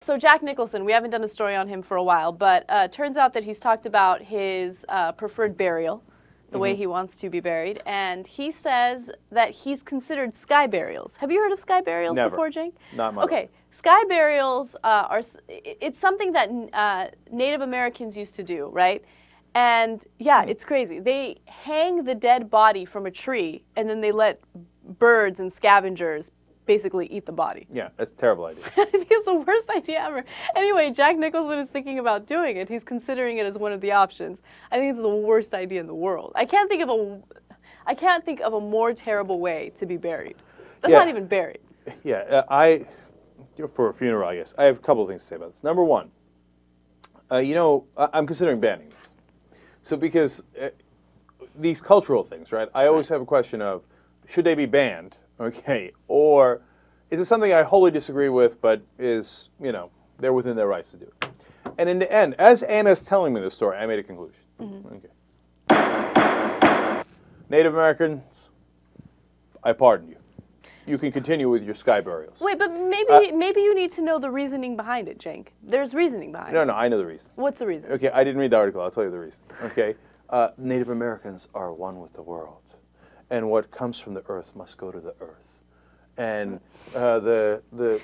So Jack Nicholson, we haven't done a story on him for a while, but turns out that he's talked about his preferred burial, the way he wants to be buried, and he says that he's considered sky burials. Have you heard of sky burials Never. before, Jake? Not my Okay, sky burials it's something that Native Americans used to do, right? And yeah, it's crazy. They hang the dead body from a tree, and then they let birds and scavengers basically eat the body. Yeah, that's a terrible idea. I think it's the worst idea ever. Anyway, Jack Nicholson is thinking about doing it. He's considering it as one of the options. I think it's the worst idea in the world. I can't think of a more terrible way to be buried. That's not even buried. Yeah, for a funeral, I guess. I have a couple of things to say about this. Number one, I'm considering banning this. So because these cultural things, right? I always have a question of, should they be banned? Okay, or is it something I wholly disagree with, but is, they're within their rights to do it? And in the end, as Anna's telling me the story, I made a conclusion. Okay. Native Americans, I pardon you. You can continue with your sky burials. Wait, but maybe you need to know the reasoning behind it, Cenk. There's reasoning behind it. No, I know the reason. What's the reason? Okay, I didn't read the article. I'll tell you the reason. Okay, Native Americans are one with the world. And what comes from the earth must go to the earth, and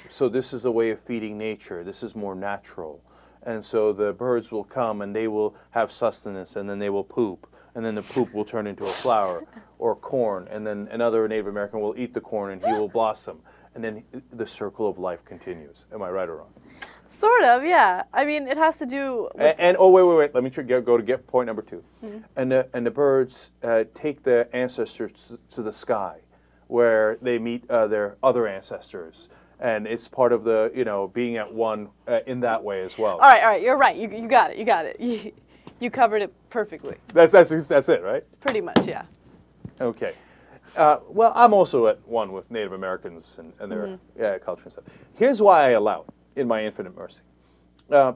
so this is a way of feeding nature. This is more natural, and so the birds will come and they will have sustenance, and then they will poop, and then the poop will turn into a flower or corn, and then another Native American will eat the corn and he will blossom, and then the circle of life continues. Am I right or wrong? Sort of, yeah. I mean, it has to do with... And oh, wait. Let me go to get point number two. And the birds take the ancestors to the sky, where they meet their other ancestors, and it's part of the being at one in that way as well. All right. You're right. You got it. You covered it perfectly. That's it, right? Pretty much, yeah. Okay. Well, I'm also at one with Native Americans and their culture and stuff. Here's why I allow it. In my infinite mercy,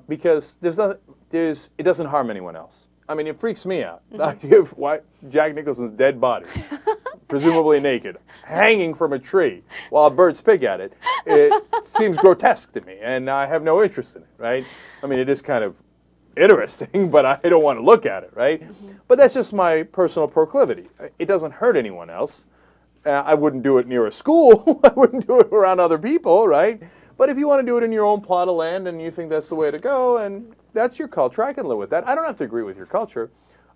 because it doesn't harm anyone else. I mean, it freaks me out. Jack Nicholson's dead body, presumably naked, hanging from a tree while birds pick at it. It seems grotesque to me, and I have no interest in it. Right? I mean, it is kind of interesting, but I don't want to look at it. Right? But that's just my personal proclivity. It doesn't hurt anyone else. I wouldn't do it near a school. I wouldn't do it around other people. Right? But if you want to do it in your own plot of land and you think that's the way to go, and that's your culture, I can live with that. I don't have to agree with your culture,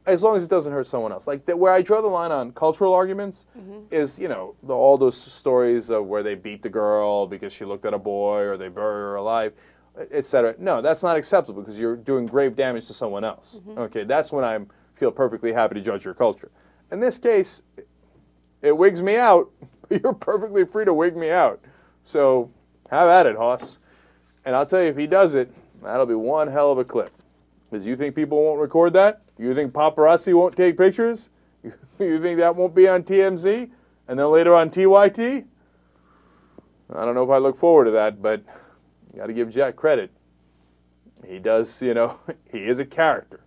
as long as it doesn't hurt someone else. Like where I draw the line on cultural arguments is, all those stories of where they beat the girl because she looked at a boy, or they bury her alive, etc. No, that's not acceptable because you're doing grave damage to someone else. Okay, that's when I feel perfectly happy to judge your culture. In this case, it wigs me out. You're perfectly free to wig me out. So have at it, Hoss. And I'll tell you, if he does it, that'll be one hell of a clip. Because you think people won't record that? You think paparazzi won't take pictures? You think that won't be on TMZ? And then later on TYT? I don't know if I look forward to that, but you got to give Jack credit. He does, he is a character.